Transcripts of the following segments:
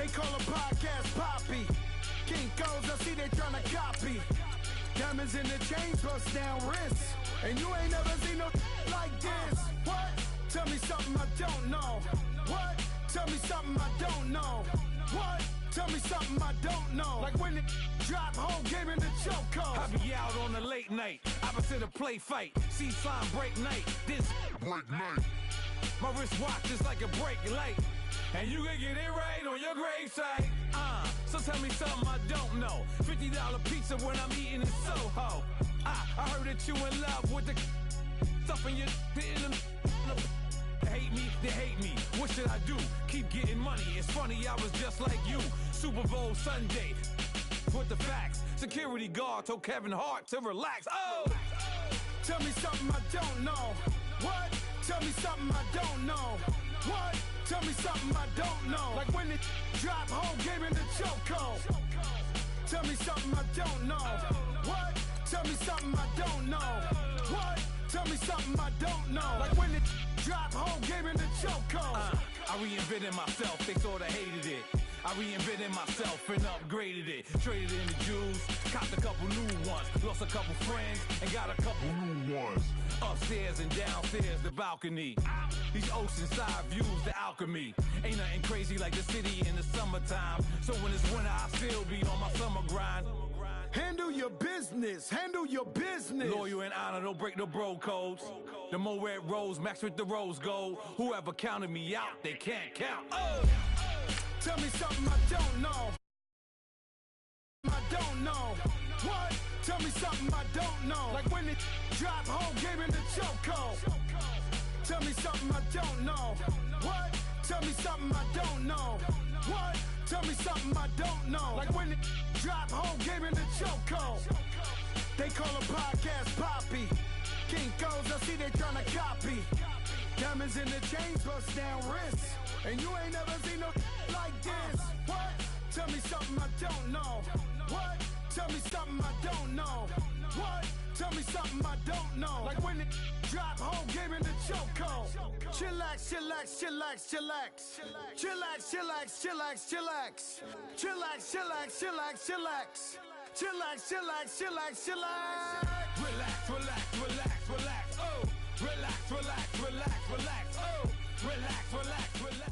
They call a podcast Poppy. Kinkos, I see they tryna copy. Diamonds in the chains, bust down wrists. And you ain't never seen no like this. What? Tell me something I don't know. What? Tell me something I don't know. What? Tell me something I don't know. Like when it drop, whole game in the chokehold. I be out on a late night, opposite a play fight. See sign break night, this break night. My wristwatch is like a brake light. And you can get it right on your gravesite. So tell me something I don't know. $50 pizza when I'm eating in Soho. I heard that you in love with the stuff in your hate me, they hate me. What should I do? Keep getting money. It's funny, I was just like you. Super Bowl Sunday with the facts. Security guard told Kevin Hart to relax. Oh! Tell me something I don't know. What? Tell me something I don't know. What? Tell me something I don't know. Like when it drop, whole game in the chokehold. Tell me something I don't know. What? Tell me something I don't know. What? Tell me something I don't know. Like when it drop, whole game in the chokehold. I reinvented myself, they sorta hated it. I reinvented myself and upgraded it. Traded in the jewels, copped a couple new ones. Lost a couple friends and got a couple new ones. Upstairs and downstairs, the balcony. These oceanside views, the alchemy. Ain't nothing crazy like the city in the summertime. So when it's winter, I still be on my summer grind. Handle your business, handle your business. Loyal and honor, don't break the bro codes. The more red rose, max with the rose gold. Whoever counted me out, they can't count. Oh! Tell me something I don't know. I don't know. What? Tell me something I don't know. Like when it drop, whole game in the chokehold. Tell me something I don't know. What? Tell me something I don't know. What? Tell me something I don't know. Like when it drop, whole game in the chokehold. They call a podcast Poppy. Kinkos, I see they tryna copy. Diamonds in the chains, bust down wrists. And you ain't never seen no like this. What? Tell me something I don't know. What? Tell me something I don't know. What? Tell me something I don't know. Like when it drop, whole game in the chokehold. Chillax, chillax, chillax, chillax. Chillax, chillax, chillax, chillax. Chillax, chillax, chillax, chillax. Chillax, chillax, chillax, chillax. Relax, relax, relax, relax. Oh! Relax, relax, relax, relax. Oh! Relax, relax, relax.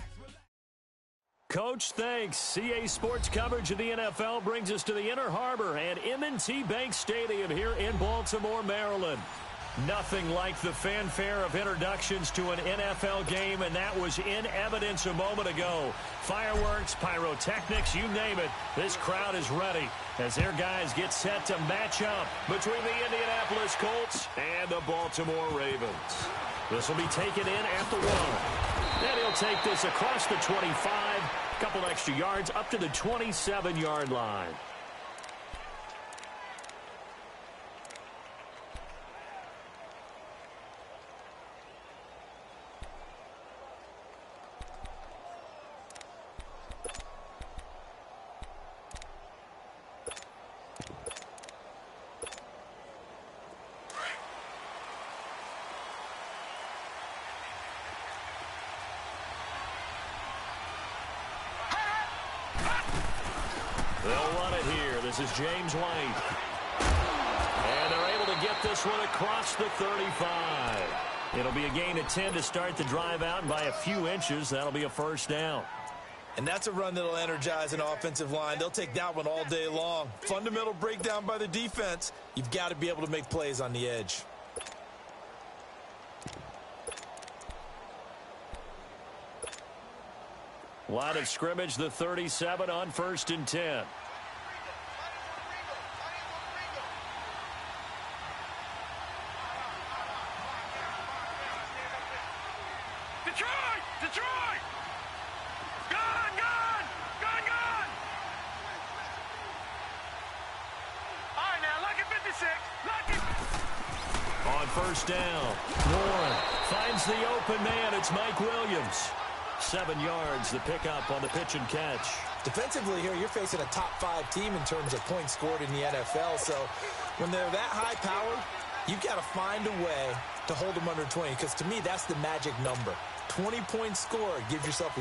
Coach, thanks. CA Sports coverage of the NFL brings us to the Inner Harbor and M&T Bank Stadium here in Baltimore, Maryland. Nothing like the fanfare of introductions to an NFL game, and that was in evidence a moment ago. Fireworks, pyrotechnics, you name it. This crowd is ready as their guys get set to match up between the Indianapolis Colts and the Baltimore Ravens. This will be taken in at the 1. And he'll take this across the 25, a couple extra yards up to the 27-yard line. They'll run it here. This is James White. And they're able to get this one across the 35. It'll be a gain of 10 to start the drive out, and by a few inches, that'll be a first down. And that's a run that'll energize an offensive line. They'll take that one all day long. Fundamental breakdown by the defense. You've got to be able to make plays on the edge. Line of scrimmage, the 37 on 1st and 10. Detroit! Detroit! Gun! Gun! Gun! Gun! All right, now, lucky 56. Lucky. On 1st down, Warren finds the open man. It's Mike Williams. 7 yards, the pickup on the pitch and catch. Defensively here, you're facing a top-5 team in terms of points scored in the NFL. So when they're that high-powered, you've got to find a way to hold them under 20, because to me, that's the magic number. 20-point score, you give yourself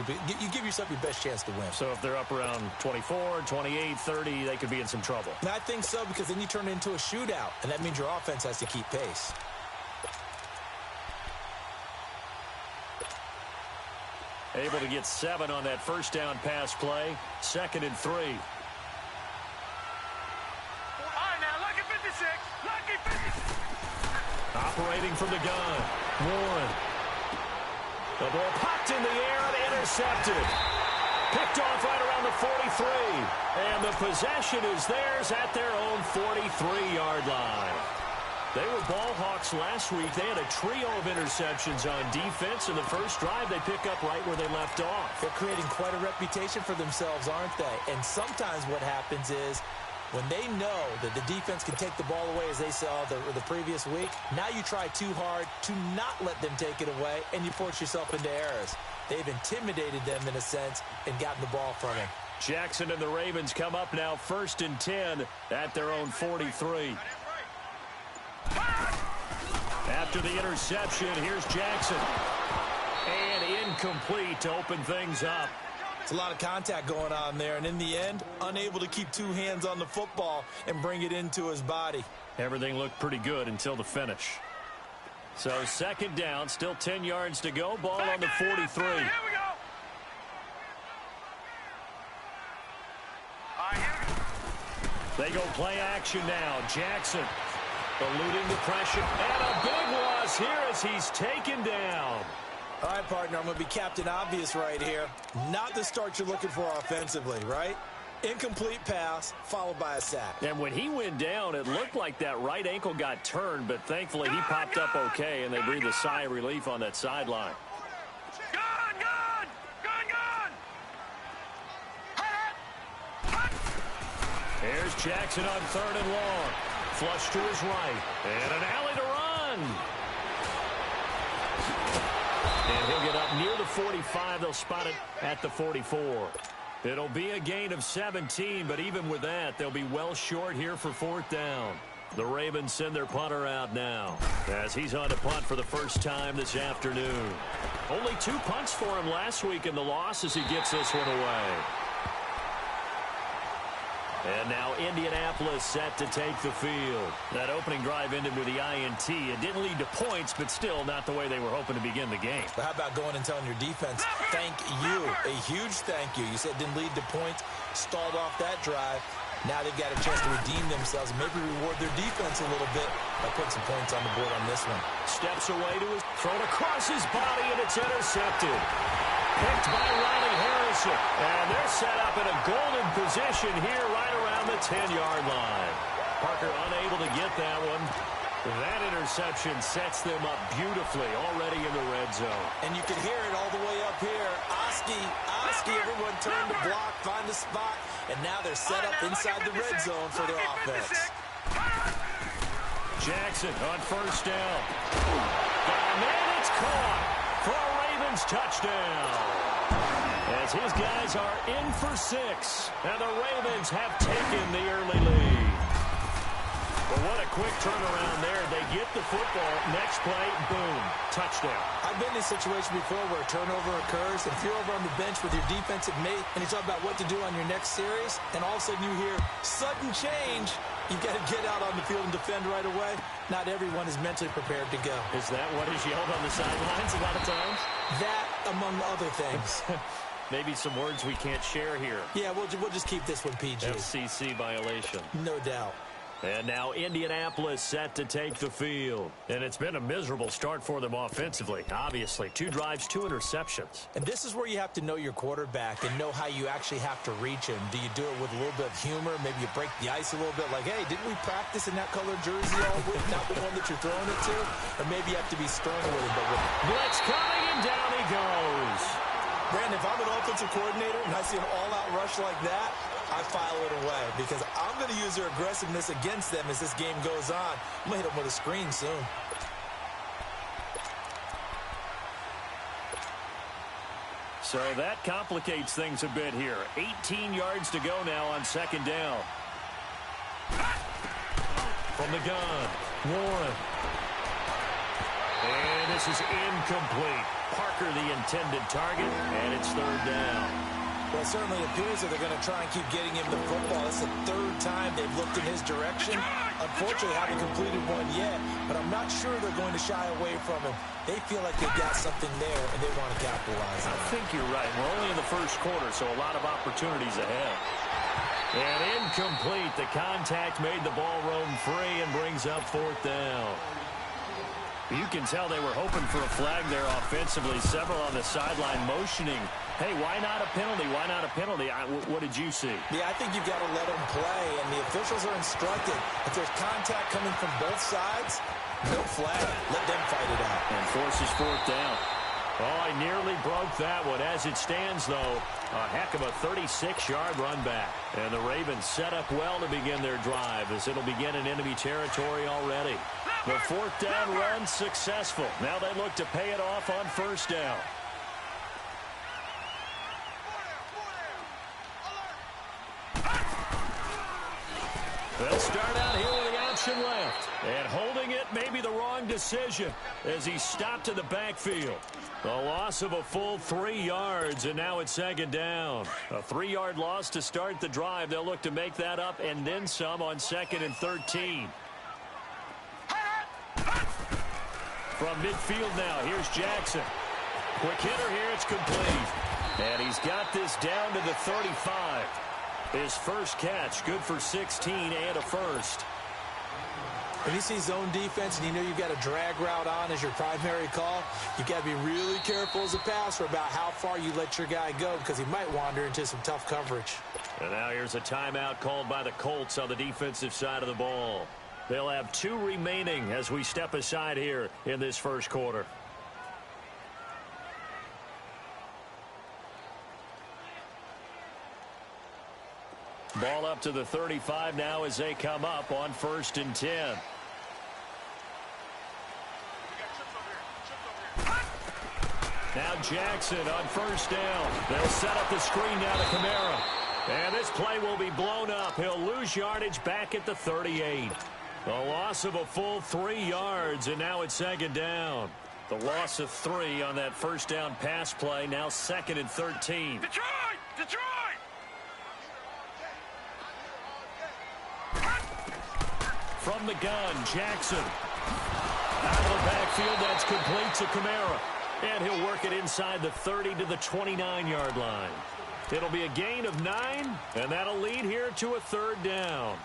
your best chance to win. So if they're up around 24, 28, 30, they could be in some trouble. And I think so, because then you turn it into a shootout, and that means your offense has to keep pace. Able to get 7 on that first down pass play. 2nd and 3. All right, now, lucky 56. Lucky 56. Operating from the gun. Warren. The ball popped in the air and intercepted. Picked off right around the 43. And the possession is theirs at their own 43-yard line. They were ball hawks last week. They had a trio of interceptions on defense. In the first drive, they pick up right where they left off. They're creating quite a reputation for themselves, aren't they? And sometimes what happens is when they know that the defense can take the ball away, as they saw the previous week, now you try too hard to not let them take it away, and you force yourself into errors. They've intimidated them in a sense and gotten the ball from them. Jackson and the Ravens come up now 1st and 10 at their own 43. After the interception, here's Jackson. And incomplete to open things up. It's a lot of contact going on there, and in the end, unable to keep 2 hands on the football and bring it into his body. Everything looked pretty good until the finish. So 2nd down, still 10 yards to go. Ball on the 43. Here we go. All right, here we go. They go play action now. Jackson eluding the pressure. And a big loss here as he's taken down. All right, partner, I'm going to be Captain Obvious right here. Not the start you're looking for offensively, right? Incomplete pass, followed by a sack. And when he went down, it looked like that right ankle got turned, but thankfully he popped up okay, and they breathed a sigh of relief on that sideline. Gun, gun! Gun, gun! Here's Jackson on 3rd and long. Flush to his right. And an alley to run. And he'll get up near the 45. They'll spot it at the 44. It'll be a gain of 17, but even with that, they'll be well short here for 4th down. The Ravens send their punter out now as he's on to punt for the first time this afternoon. Only 2 punts for him last week in the loss as he gets this one away. And now Indianapolis set to take the field. That opening drive ended with the INT. It didn't lead to points, but still not the way they were hoping to begin the game. But how about going and telling your defense, thank you, a huge thank you. You said it didn't lead to points, stalled off that drive. Now they've got a chance to redeem themselves, maybe reward their defense a little bit by putting some points on the board on this one. Steps away to his thrown across his body, and it's intercepted. Picked by Riley Harrison. And they're set up in a golden position here right around the 10-yard line. Parker unable to get that one. That interception sets them up beautifully already in the red zone. And you can hear it all the way up here. Oski, everyone turned to block, find a spot, and now they're set up inside the red zone for their offense. Jackson on 1st down. And then it's caught for a Ravens touchdown. As his guys are in for 6, and the Ravens have taken the early lead. But what a quick turnaround there. They get the football. Next play, boom, touchdown. I've been in a situation before where a turnover occurs. If you're over on the bench with your defensive mate and you talk about what to do on your next series, and all of a sudden you hear sudden change, you've got to get out on the field and defend right away. Not everyone is mentally prepared to go. Is that what is yelled on the sidelines a lot of times? That, among other things. Maybe some words we can't share here. Yeah, we'll just keep this one PG. FCC violation. No doubt. And now Indianapolis set to take the field. And it's been a miserable start for them offensively. Obviously, 2 drives, 2 interceptions. And this is where you have to know your quarterback and know how you actually have to reach him. Do you do it with a little bit of humor? Maybe you break the ice a little bit like, hey, didn't we practice in that colored jersey all week? Not the one that you're throwing it to? Or maybe you have to be stern with him. But blitz coming, and down he goes. Brandon, if I'm an offensive coordinator and I see an all-out rush like that, I file it away because I'm going to use their aggressiveness against them as this game goes on. I'm going to hit them with a screen soon. So that complicates things a bit here. 18 yards to go now on 2nd down. From the gun, Warren. And this is incomplete. Parker the intended target, and it's third down. Well, it certainly appears that they're going to try and keep getting him the football. It's the third time they've looked in his direction. Unfortunately, haven't completed one yet, but I'm not sure they're going to shy away from him. They feel like they've got something there, and they want to capitalize on it. I think you're right. We're only in the first quarter, so a lot of opportunities ahead. And incomplete. The contact made the ball roam free and brings up fourth down. You can tell they were hoping for a flag there offensively. Several on the sideline motioning. Hey, why not a penalty? Why not a penalty? What did you see? Yeah, I think you've got to let them play, and the officials are instructed. If there's contact coming from both sides, no flag. Let them fight it out. And forces fourth down. Oh, I nearly broke that one. As it stands, though, a heck of a 36-yard run back. And the Ravens set up well to begin their drive as it'll begin in enemy territory already. The fourth down run successful. Now they look to pay it off on first down. They'll start out here with the option left. And holding it may be the wrong decision as he stopped in the backfield. A loss of a full 3 yards, and now it's second down. A 3-yard loss to start the drive. They'll look to make that up and then some on 2nd and 13. From midfield now, here's Jackson. Quick hitter here, it's complete. And he's got this down to the 35. His first catch, good for 16 and a first. When you see zone defense and you know you've got a drag route on as your primary call, you've got to be really careful as a passer about how far you let your guy go because he might wander into some tough coverage. And now here's a timeout called by the Colts on the defensive side of the ball. They'll have 2 remaining as we step aside here in this first quarter. Ball up to the 35 now as they come up on 1st and 10. Now Jackson on first down. They'll set up the screen down to Kamara. And this play will be blown up. He'll lose yardage back at the 38. A loss of a full 3 yards, and now it's second down. The loss of 3 on that first down pass play, now 2nd and 13. Detroit! Detroit! From the gun, Jackson. Out of the backfield, that's complete to Kamara. And he'll work it inside the 30 to the 29-yard line. It'll be a gain of 9, and that'll lead here to a third down.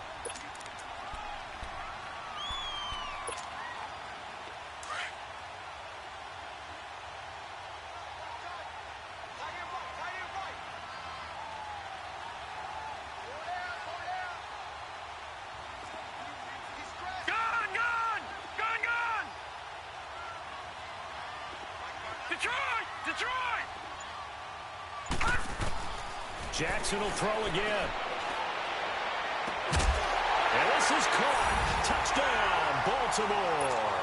Jackson will throw again. And this is caught. Touchdown, Baltimore.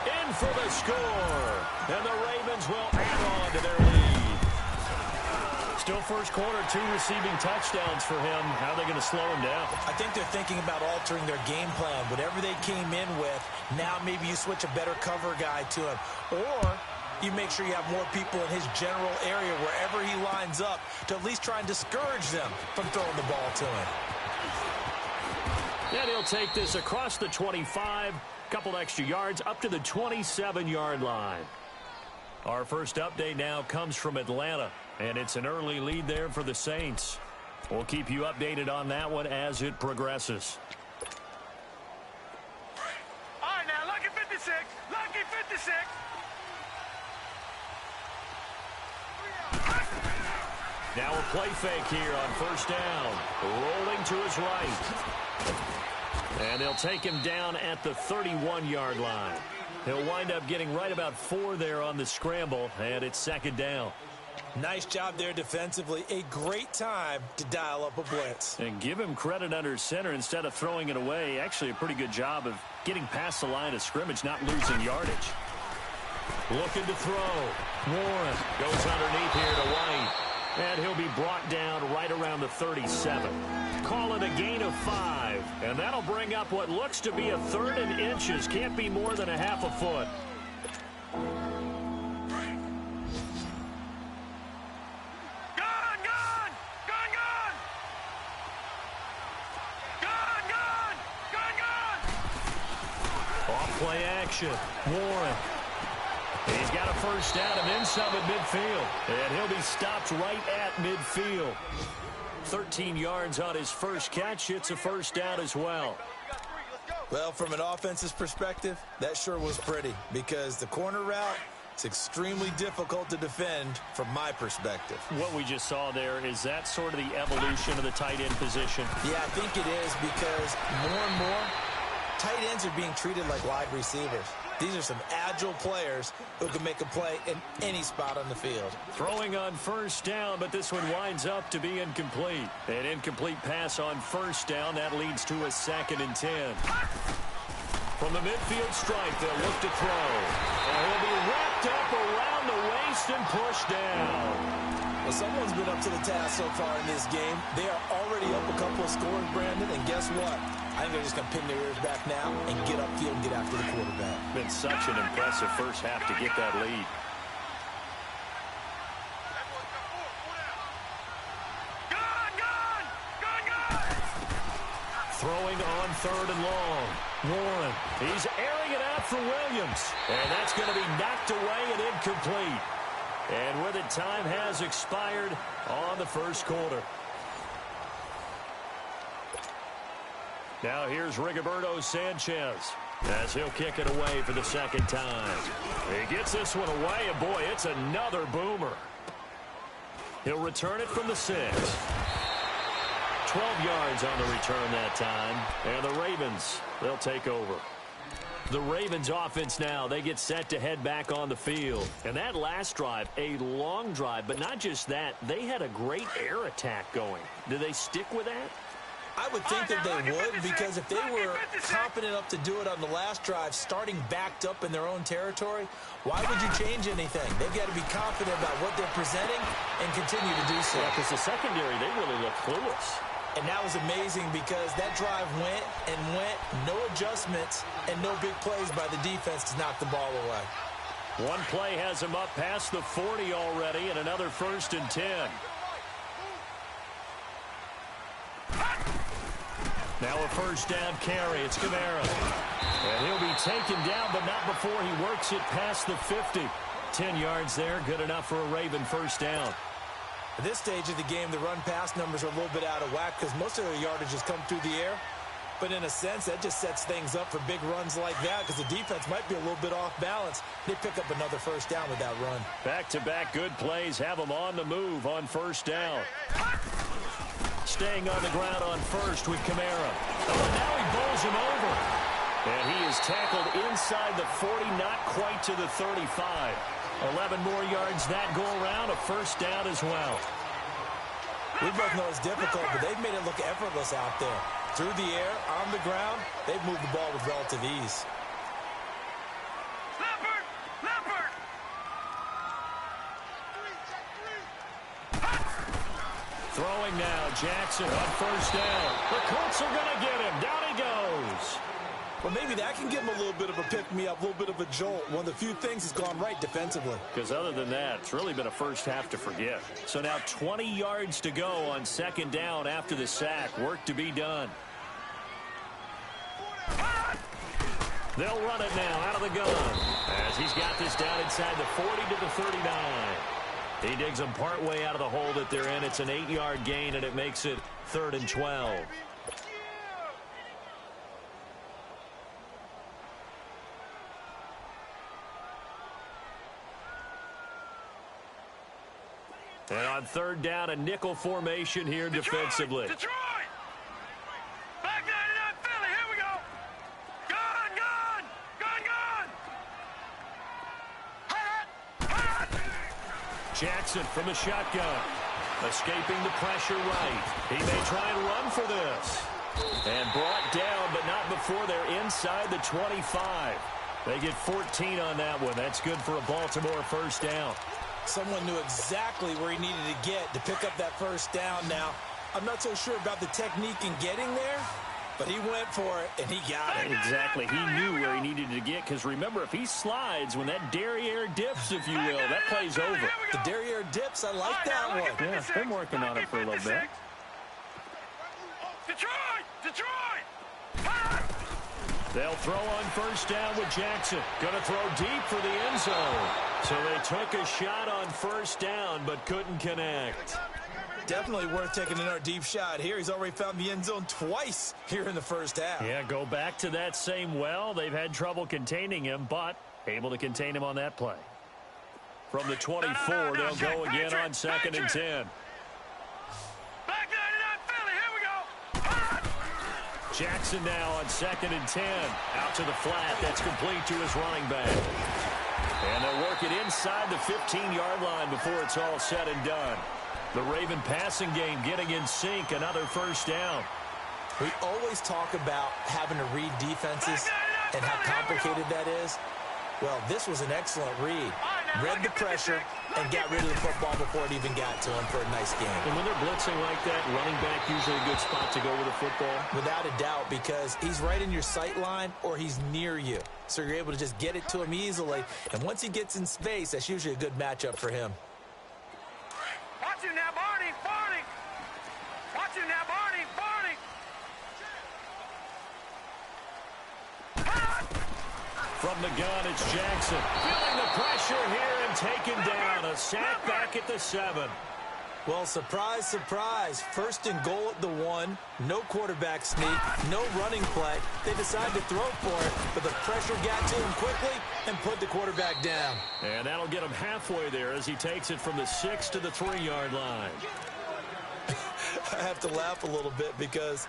In for the score. And the Ravens will add on to their lead. Still first quarter, 2 receiving touchdowns for him. How are they going to slow him down? I think they're thinking about altering their game plan. Whatever they came in with, now maybe you switch a better cover guy to him. Or you make sure you have more people in his general area wherever he lines up to at least try and discourage them from throwing the ball to him. And he'll take this across the 25, couple extra yards, up to the 27-yard line. Our first update now comes from Atlanta, and it's an early lead there for the Saints. We'll keep you updated on that one as it progresses. All right, now, lucky 56. Lucky 56. Now a play fake here on first down. Rolling to his right. And they'll take him down at the 31-yard line. He'll wind up getting right about 4 there on the scramble, and it's second down. Nice job there defensively. A great time to dial up a blitz. And give him credit under center instead of throwing it away. Actually a pretty good job of getting past the line of scrimmage, not losing yardage. Looking to throw. Warren goes underneath here to White. And he'll be brought down right around the 37. Call it a gain of 5. And that'll bring up what looks to be a 3rd and inches. Can't be more than a half a foot. Play action. Warren. He's got a first down and then some at midfield. And he'll be stopped right at midfield. 13 yards on his first catch. It's a first down as well. Well, from an offensive perspective, that sure was pretty because the corner route, it's extremely difficult to defend from my perspective. What we just saw there, is that sort of the evolution of the tight end position? Yeah, I think it is because more and more, tight ends are being treated like wide receivers. These are some agile players who can make a play in any spot on the field. Throwing on first down, but this one winds up to be incomplete. An incomplete pass on first down. That leads to a 2nd and 10. From the midfield stripe, they'll look to throw. And he'll be wrapped up around the waist and pushed down. Well, someone's been up to the task so far in this game. They are already up a couple of scores, Brandon, and guess what? I think they're just going to pin their ears back now and get upfield and get after the quarterback. Been such an impressive first half to get that lead. Throwing on 3rd and long. Warren, he's airing it out for Williams. And that's going to be knocked away and incomplete. And with it, time has expired on the first quarter. Now here's Rigoberto Sanchez as he'll kick it away for the 2nd time. He gets this one away, and boy, it's another boomer. He'll return it from the 6. 12 yards on the return that time. And the Ravens, they'll take over. The Ravens offense now, they get set to head back on the field. And that last drive, a long drive, but not just that, they had a great air attack going. Do they stick with that? I would think that they would, because if they were confident enough to do it on the last drive, starting backed up in their own territory, why would you change anything? They've got to be confident about what they're presenting and continue to do so. Yeah, because the secondary, they really look clueless. And that was amazing because that drive went and went, no adjustments, and no big plays by the defense to knock the ball away. One play has him up past the 40 already, and another 1st and 10. Now a first down carry. It's Kamara. And he'll be taken down, but not before he works it past the 50. 10 yards there, good enough for a Raven first down. At this stage of the game, the run-pass numbers are a little bit out of whack because most of their yardage has come through the air. But in a sense, that just sets things up for big runs like that because the defense might be a little bit off balance. They pick up another first down with that run. Back-to-back good plays have them on the move on first down. Staying on the ground on first with Kamara. Oh, now he bowls him over. And he is tackled inside the 40, not quite to the 35. 11 more yards that go around, a first down as well. We both know it's difficult, but they've made it look effortless out there. Through the air, on the ground, they've moved the ball with relative ease. Throwing now, Jackson on first down. The Colts are going to get him. Down he goes. Well, maybe that can give him a little bit of a pick-me-up, a little bit of a jolt. One of the few things has gone right defensively. Because other than that, it's really been a first half to forget. So now 20 yards to go on 2nd down after the sack. Work to be done. They'll run it now out of the gun as he's got this down inside the 40 to the 39. He digs them partway out of the hole that they're in. It's an 8-yard gain, and it makes it 3rd and 12. And on 3rd down, a nickel formation here defensively. Detroit! Back 99 Philly, here we go! Gun, gun! Gun, gun! Hot! Jackson from the shotgun. Escaping the pressure right. He may try and run for this. And brought down, but not before they're inside the 25. They get 14 on that one. That's good for a Baltimore first down. Someone knew exactly where he needed to get to pick up that first down now. I'm not so sure about the technique in getting there, but he went for it, and he got it. Exactly. He knew where he needed to get, because remember, if he slides, when that derriere dips, if you will, that play's over. The derriere dips, I like that one. Yeah, it's been working on it for a little bit. Detroit! They'll throw on first down with Jackson. Going to throw deep for the end zone. So they took a shot on first down, but couldn't connect. Definitely worth taking another deep shot here. He's already found the end zone twice here in the first half. Yeah, go back to that same well. They've had trouble containing him, but able to contain him on that play. From the 24, they'll go again on 2nd and 10. Back 99 Philly, here we go. Jackson now on 2nd and 10. Out to the flat. That's complete to his running back. And they'll work it inside the 15-yard line before it's all said and done. The Raven passing game getting in sync. Another first down. We always talk about having to read defenses and how complicated that is. Well, this was an excellent read. Read the pressure and got rid of the football before it even got to him for a nice game. And when they're blitzing like that, running back usually a good spot to go with the football. Without a doubt, because he's right in your sight line or he's near you. So you're able to just get it to him easily. And once he gets in space, that's usually a good matchup for him. Watch him now, Barney. Watch him now, Barney. From the gun, it's Jackson. Feeling the pressure here and taken down. A sack back at the 7. Well, surprise, surprise. 1st and goal at the 1. No quarterback sneak. No running play. They decide to throw for it, but the pressure got to him quickly and put the quarterback down. And that'll get him halfway there as he takes it from the 6 to the 3-yard line. I have to laugh a little bit because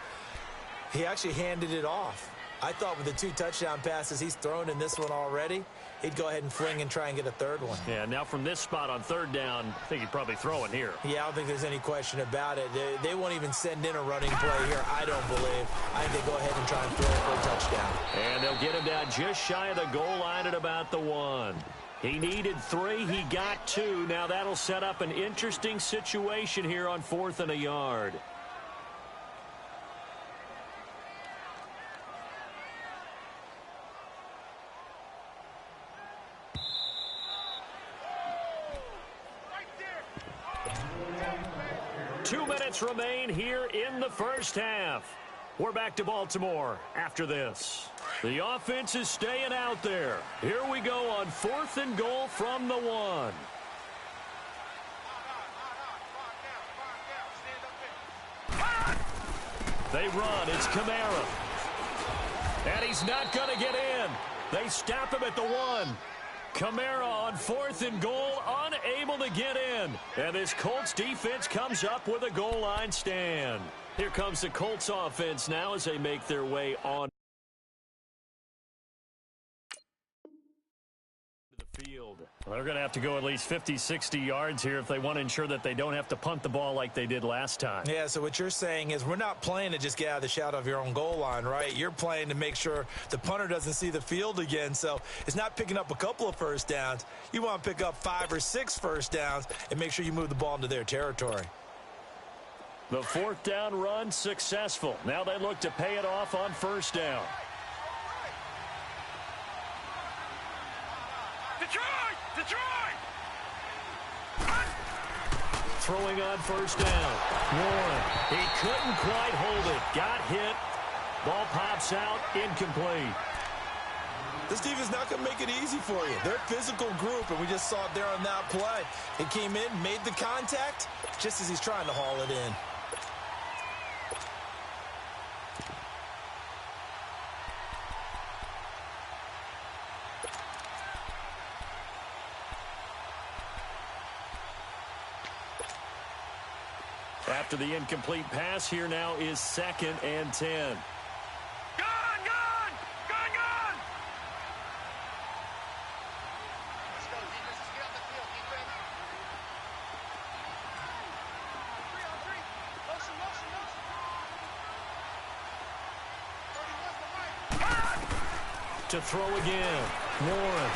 he actually handed it off. I thought with the 2 touchdown passes he's thrown in this one already, he'd go ahead and fling and try and get a 3rd one. Yeah, now from this spot on 3rd down, I think he'd probably throw it here. Yeah, I don't think there's any question about it. They won't even send in a running play here, I don't believe. I think they go ahead and try and throw it for a touchdown. And they'll get him down just shy of the goal line at about the 1. He needed 3. He got 2. Now that'll set up an interesting situation here on 4th and a yard. Remain here in the first half. We're back to Baltimore after this. The offense is staying out there. Here we go on 4th and goal from the 1. They run. It's Kamara. And he's not going to get in. They stop him at the 1. Kamara on 4th and goal, unable to get in. And this Colts defense comes up with a goal line stand. Here comes the Colts offense now as they make their way on the field. Well, they're going to have to go at least 50, 60 yards here if they want to ensure that they don't have to punt the ball like they did last time. Yeah, so what you're saying is we're not playing to just get out of the shadow of your own goal line, right? You're playing to make sure the punter doesn't see the field again. So it's not picking up a couple of first downs. You want to pick up 5 or 6 first downs and make sure you move the ball into their territory. The 4th down run successful. Now they look to pay it off on first down. Detroit! Throwing on first down. Warren. He couldn't quite hold it. Got hit. Ball pops out. Incomplete. This defense is not going to make it easy for you. They're a physical group, and we just saw it there on that play. It came in, made the contact, just as he's trying to haul it in. After the incomplete pass, here now is 2nd and 10. Gone! Let's go, defense. Let's get on the field. Keep ready. 3 on 3. Motion. To throw again. Warren.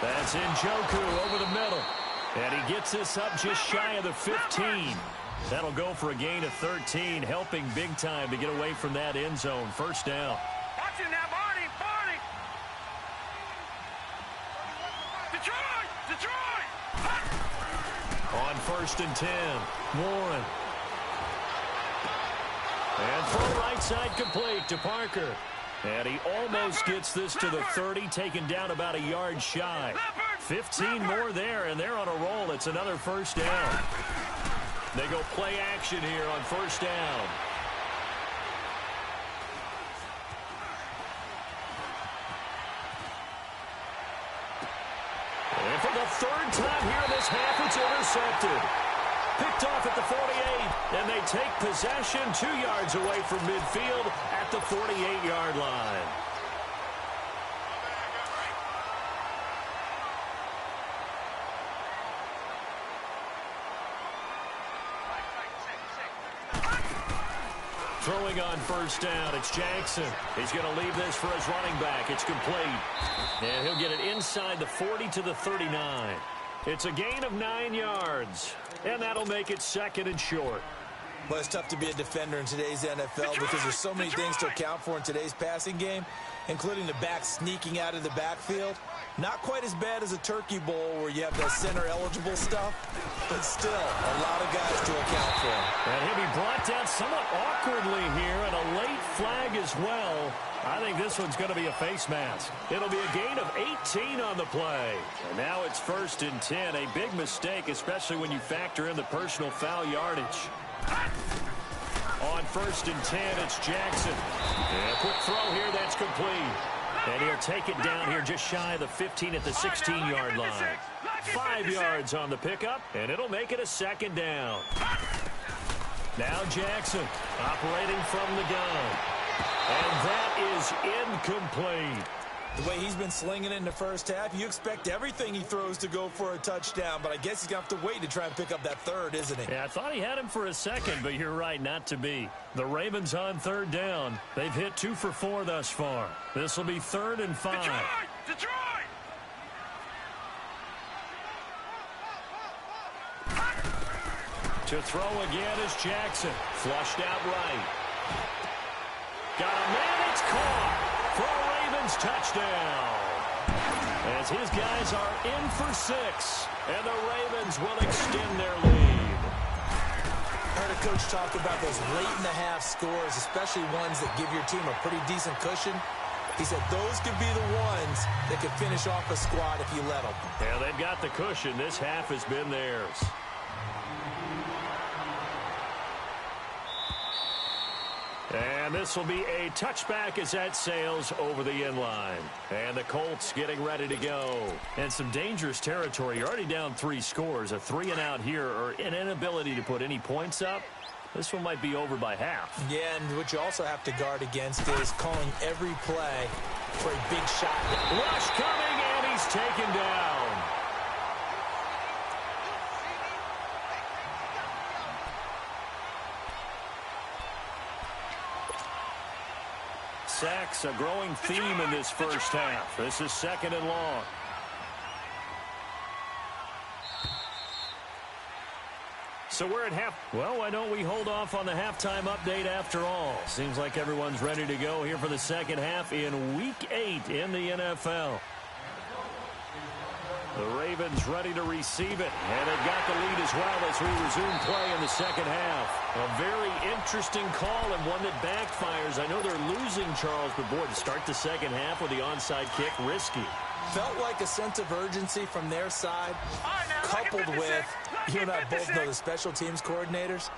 That's Njoku over the middle. And he gets this up just shy of the 15. That'll go for a gain of 13, helping big time to get away from that end zone. First down. Watch it now, Barney! Barney! Detroit! Detroit! On 1st and 10, Warren. And throw right side complete to Parker. And he almost gets this to the 30, taken down about a yard shy. 15 more there, and they're on a roll. It's another first down. They go play action here on first down. And for the third time here in this half, it's intercepted. Picked off at the 48, and they take possession 2 yards away from midfield at the 48-yard line. Throwing on first down, it's Jackson. He's going to leave this for his running back. It's complete. And he'll get it inside the 40 to the 39. It's a gain of 9 yards, and that'll make it 2nd and short. Well, it's tough to be a defender in today's NFL because there's so many things to account for in today's passing game, including the back sneaking out of the backfield. Not quite as bad as a turkey bowl where you have the center-eligible stuff, but still a lot of guys to account for. And he'll be brought down somewhat awkwardly here, and a late flag as well. I think this one's going to be a face mask. It'll be a gain of 18 on the play. And now it's 1st and 10. A big mistake, especially when you factor in the personal foul yardage. On 1st and 10, it's Jackson. And a quick throw here, that's complete. And he'll take it down here just shy of the 15 at the 16-yard line. 5 yards on the pickup, and it'll make it a 2nd down. Now Jackson operating from the gun. And that is incomplete. The way he's been slinging it in the first half, you expect everything he throws to go for a touchdown, but I guess he's going to have to wait to try and pick up that third, isn't he? Yeah, I thought he had him for a second, but you're right, not to be. The Ravens on 3rd down. They've hit 2 for 4 thus far. This will be 3rd and 5. Detroit! Detroit! To throw again is Jackson. Flushed out right. Got a man, it's caught for a Ravens touchdown. As his guys are in for 6, and the Ravens will extend their lead. I heard a coach talk about those late-in-the-half scores, especially ones that give your team a pretty decent cushion. He said those could be the ones that could finish off a squad if you let them. Yeah, they've got the cushion. This half has been theirs. And this will be a touchback as that sails over the end line. And the Colts getting ready to go. And some dangerous territory. You're already down 3 scores. A 3-and-out here, or an inability to put any points up. This one might be over by half. Yeah, and what you also have to guard against is calling every play for a big shot. Rush coming, and he's taken down. Sacks, a growing theme in this first half. This is 2nd and long. So we're at half. Well, why don't we hold off on the halftime update after all? Seems like everyone's ready to go here for the second half in Week 8 in the NFL. The Ravens ready to receive it, and they've got the lead as well as we resume play in the second half. A very interesting call and one that backfires. I know they're losing, Charles, but boy, to start the second half with the onside kick, risky. Felt like a sense of urgency from their side, coupled with, you and I both know the special teams coordinators.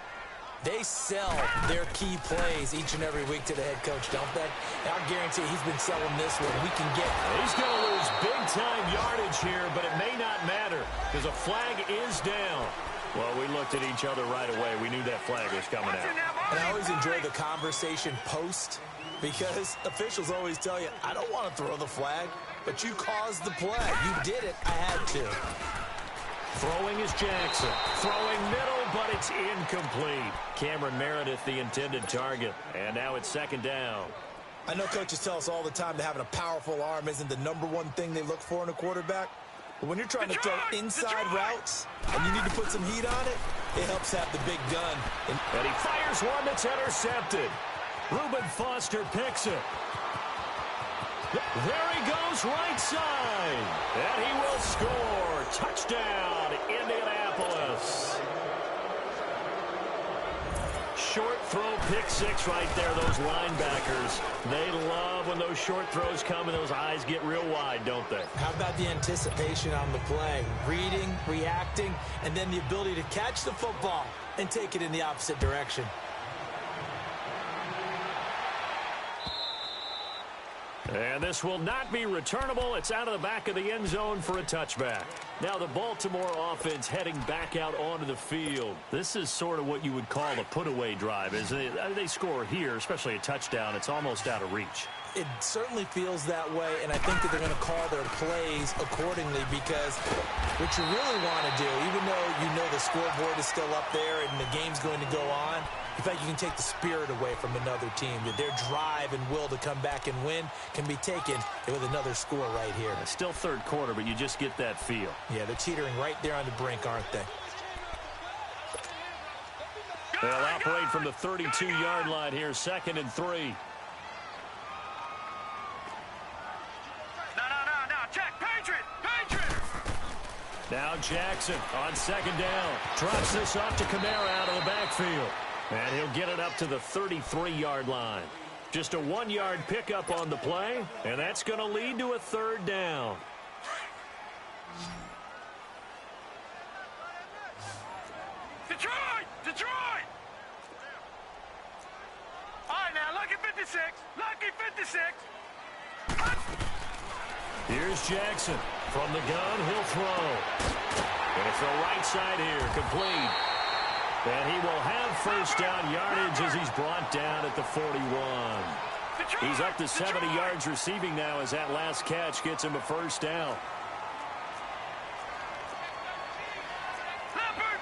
They sell their key plays each and every week to the head coach, don't they? And I guarantee he's been selling this one. We can get it. He's going to lose big-time yardage here, but it may not matter because a flag is down. Well, we looked at each other right away. We knew that flag was coming out. And I always enjoy the conversation post because officials always tell you, I don't want to throw the flag, but you caused the play. You did it. I had to. Throwing is Jackson. Throwing middle, but it's incomplete. Cameron Meredith, the intended target. And now it's 2nd down. I know coaches tell us all the time that having a powerful arm isn't the #1 thing they look for in a quarterback. But when you're trying to throw inside routes and you need to put some heat on it, it helps have the big gun. And he fires one that's intercepted. Reuben Foster picks it. There he goes right side. And he will score. Touchdown, Indianapolis. Short throw, pick six right there, those linebackers. They love when those short throws come and those eyes get real wide, don't they? How about the anticipation on the play? Reading, reacting, and then the ability to catch the football and take it in the opposite direction. And this will not be returnable. It's out of the back of the end zone for a touchback. Now the Baltimore offense heading back out onto the field. This is sort of what you would call a put-away drive, isn't it? They score here, especially a touchdown. It's almost out of reach. It certainly feels that way, and I think that they're going to call their plays accordingly because what you really want to do, even though you know the scoreboard is still up there and the game's going to go on, in fact, you can take the spirit away from another team. That their drive and will to come back and win can be taken with another score right here. It's still third quarter, but you just get that feel. Yeah, they're teetering right there on the brink, aren't they? They'll operate from the 32-yard line here, 2nd and 3. No, check, Patriot! Now Jackson on 2nd down. Drops this off to Kamara out of the backfield. And he'll get it up to the 33-yard line. Just a 1-yard pickup on the play, and that's going to lead to a 3rd down. Detroit! All right, now, lucky 56. Here's Jackson. From the gun, he'll throw. And it's the right side here, complete. And he will have first down yardage as he's brought down at the 41. He's up to 70 yards receiving now as that last catch gets him a first down. Leopard!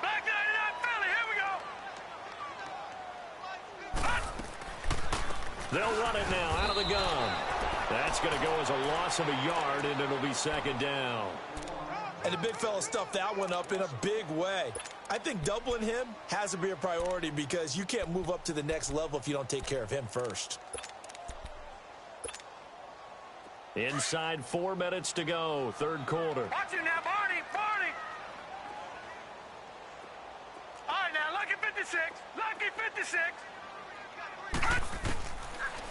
Back 99 Philly, here we go! They'll run it now out of the gun. That's going to go as a loss of a yard, and it'll be 2nd down. And the big fella stuffed that one up in a big way. I think doubling him has to be a priority because you can't move up to the next level if you don't take care of him first. Inside 4 minutes to go, 3rd quarter. Watch it now, Barney! All right, now, lucky 56.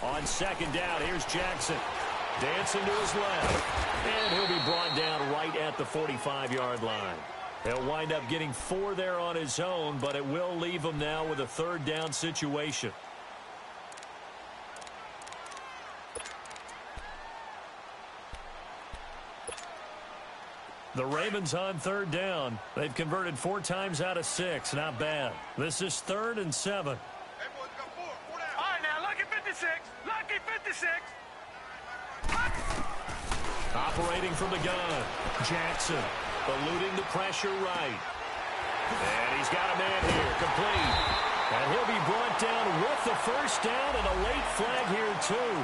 On 2nd down, here's Jackson. Dancing to his left. And he'll be brought down right at the 45-yard line. He'll wind up getting 4 there on his own, but it will leave him now with a 3rd down situation. The Ravens on 3rd down. They've converted 4 times out of 6. Not bad. This is 3rd and 7. All right, now, lucky 56. Operating from the gun. Jackson eluding the pressure right. And he's got a man here, complete. And he'll be brought down with the first down and a late flag here, too.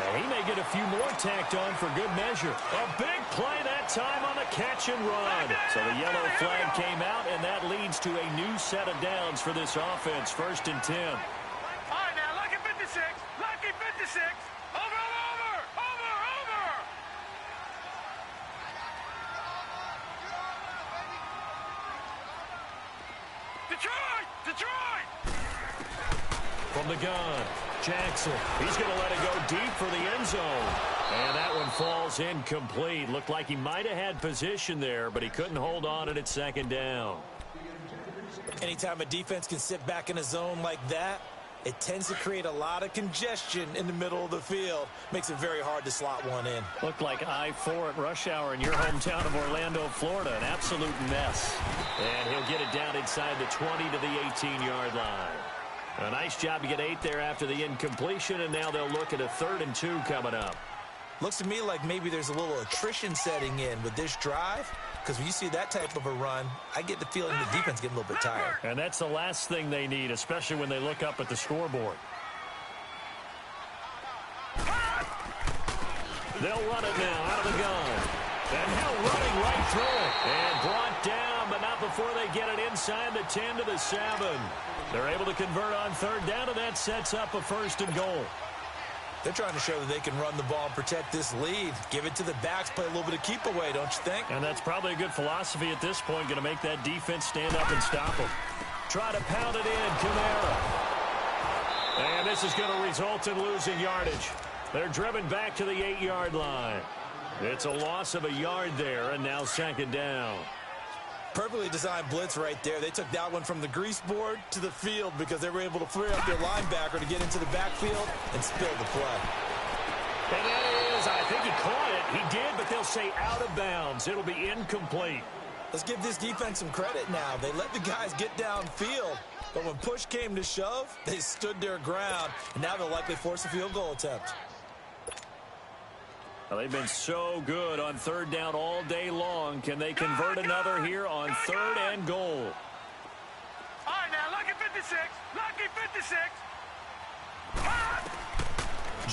And he may get a few more tacked on for good measure. A big play that time on the catch and run. So the yellow flag came out, and that leads to a new set of downs for this offense. 1st and 10. All right, now, lucky 56. Over! Detroit! From the gun, Jackson. He's going to let it go deep for the end zone. And that one falls incomplete. Looked like he might have had position there, but he couldn't hold on, and it's 2nd down. Anytime a defense can sit back in a zone like that, it tends to create a lot of congestion in the middle of the field. Makes it very hard to slot one in. Looked like I-4 at rush hour in your hometown of Orlando, Florida. An absolute mess. And he'll get it down inside the 20 to the 18-yard line. A nice job to get 8 there after the incompletion, and now they'll look at a 3rd and 2 coming up. Looks to me like maybe there's a little attrition setting in with this drive. Because when you see that type of a run, I get the feeling the defense getting a little bit tired. And that's the last thing they need, especially when they look up at the scoreboard. They'll run it now out of the gun. And Hill running right through it. And brought down, but not up before they get it inside the 10 to the 7. They're able to convert on third down, and that sets up a 1st and goal. They're trying to show that they can run the ball and protect this lead. Give it to the backs, play a little bit of keep away, don't you think? And that's probably a good philosophy at this point, going to make that defense stand up and stop them. Try to pound it in, Kamara. And this is going to result in losing yardage. They're driven back to the 8-yard line. It's a loss of a yard there, and now 2nd down. Perfectly designed blitz right there. They took that one from the grease board to the field because they were able to free up their linebacker to get into the backfield and spill the play. And that is, I think he caught it. He did, but they'll say out of bounds. It'll be incomplete. Let's give this defense some credit now. They let the guys get downfield, but when push came to shove, they stood their ground, and now they'll likely force a field goal attempt. Well, they've been so good on third down all day long. Can they convert another here on 3rd and goal? All right, now, lucky 56. Lucky 56.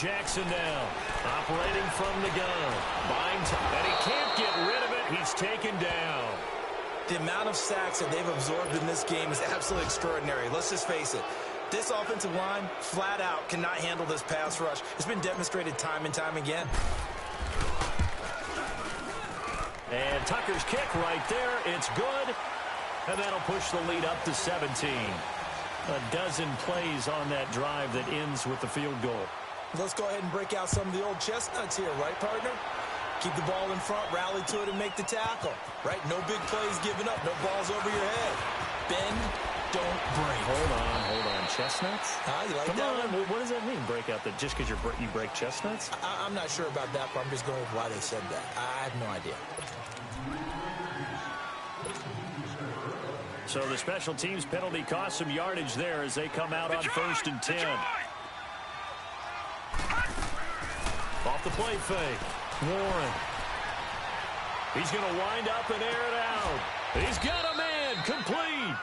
Jackson now, operating from the gun. Binds, and he can't get rid of it. He's taken down. The amount of sacks that they've absorbed in this game is absolutely extraordinary. Let's just face it. This offensive line, flat out, cannot handle this pass rush. It's been demonstrated time and time again. And Tucker's kick right there. It's good. And that'll push the lead up to 17. A dozen plays on that drive that ends with the field goal. Let's go ahead and break out some of the old chestnuts here, right, partner? Keep the ball in front, rally to it, and make the tackle. Right? No big plays given up. No balls over your head. Bend, don't break. Hold on. Chestnuts? You like Come that on. one? What does that mean, break out? That just because you break chestnuts? I'm not sure about that, but I'm just going with why they said that. I have no idea. So the special teams penalty cost some yardage there as they come out on 1st and 10. Off the play fake. Warren. He's going to wind up and air it out. He's got a man. Complete.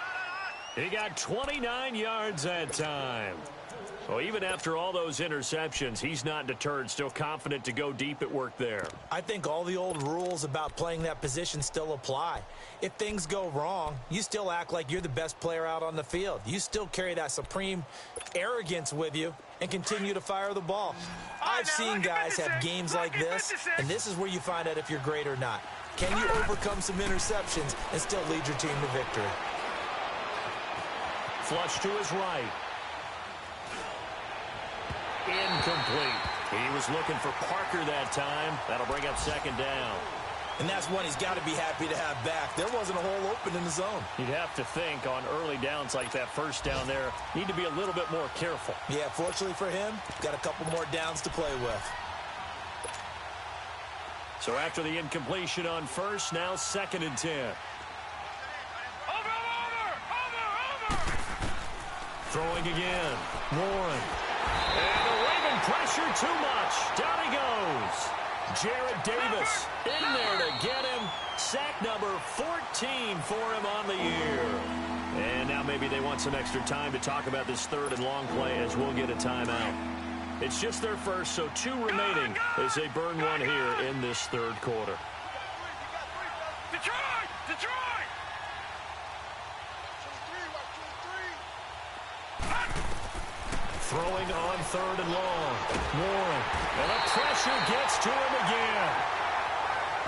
He got 29 yards that time. Well, even after all those interceptions, he's not deterred, still confident to go deep at work there. I think all the old rules about playing that position still apply. If things go wrong, you still act like you're the best player out on the field. You still carry that supreme arrogance with you and continue to fire the ball. I've seen guys have games like this, and this is where you find out if you're great or not. Can you overcome some interceptions and still lead your team to victory? Flush to his right. Incomplete. He was looking for Parker that time. That'll bring up 2nd down. And that's one he's got to be happy to have back. There wasn't a hole open in the zone. You'd have to think on early downs like that 1st down there, need to be a little bit more careful. Yeah, fortunately for him, got a couple more downs to play with. So after the incompletion on 1st, now 2nd and 10. Over! Throwing again. Warren. And the Raven pressure too much. Down he goes. Jared Davis in there to get him. Sack number 14 for him on the year. And now maybe they want some extra time to talk about this 3rd and long play as we'll get a timeout. It's just their first, so 2 remaining as they burn one here in this 3rd quarter. Detroit! Throwing on 3rd and long. Warren. And the pressure gets to him again.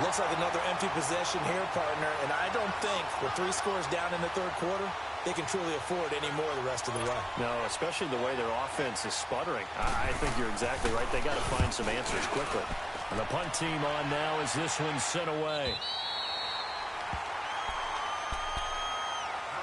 Looks like another empty possession here, partner. And I don't think with 3 scores down in the 3rd quarter, they can truly afford any more the rest of the way. No, especially the way their offense is sputtering. I think you're exactly right. They got to find some answers quickly. And the punt team on now as this one's sent away.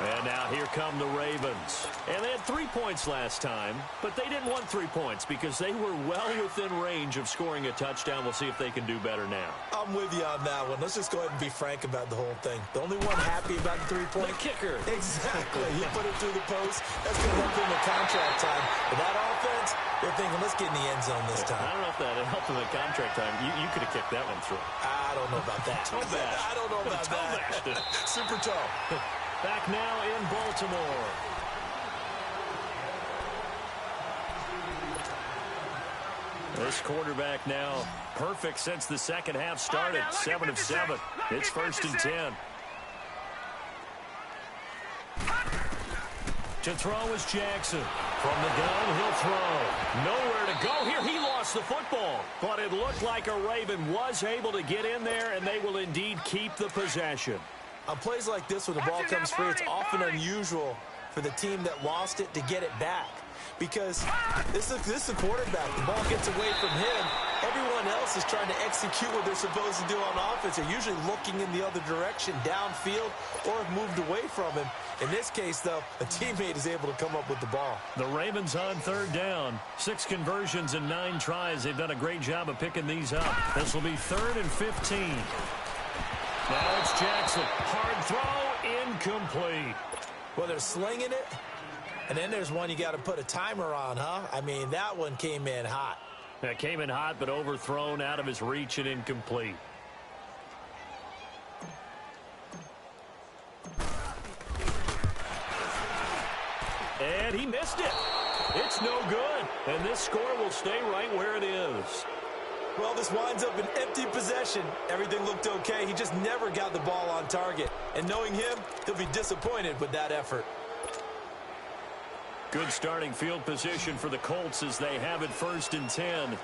And now here come the Ravens. And they had 3 points last time, but they didn't want 3 points because they were well within range of scoring a touchdown. We'll see if they can do better now. I'm with you on that one. Let's just go ahead and be frank about the whole thing. The only one happy about the 3-point. The kicker. Exactly. He put it through the post. That's going to help him with contract time. But that offense, they're thinking, let's get in the end zone this time. I don't know if that helped him with contract time. You could have kicked that one through. I don't know about that. I don't know about that. Super toe. Back now in Baltimore. This quarterback now perfect since the second half started. 7 of 7. It's 1st and 10. To throw is Jackson. From the gun, he'll throw. Nowhere to go here. He lost the football. But it looked like a Raven was able to get in there, and they will indeed keep the possession. On plays like this, when the ball comes free, it's often unusual for the team that lost it to get it back. Because this is a quarterback. The ball gets away from him. Everyone else is trying to execute what they're supposed to do on offense. They're usually looking in the other direction, downfield, or have moved away from him. In this case, though, a teammate is able to come up with the ball. The Ravens on third down. 6 conversions and 9 tries. They've done a great job of picking these up. This will be 3rd and 15. Now it's Jackson. Hard throw, incomplete. Well, they're slinging it. And then there's one you got to put a timer on, huh? I mean, that one came in hot. That came in hot, but overthrown, out of his reach, and incomplete. And he missed it. It's no good. And this score will stay right where it is. Well, this winds up an empty possession. Everything looked okay. He just never got the ball on target. And knowing him, he'll be disappointed with that effort. Good starting field position for the Colts as they have it 1st and 10. Gone!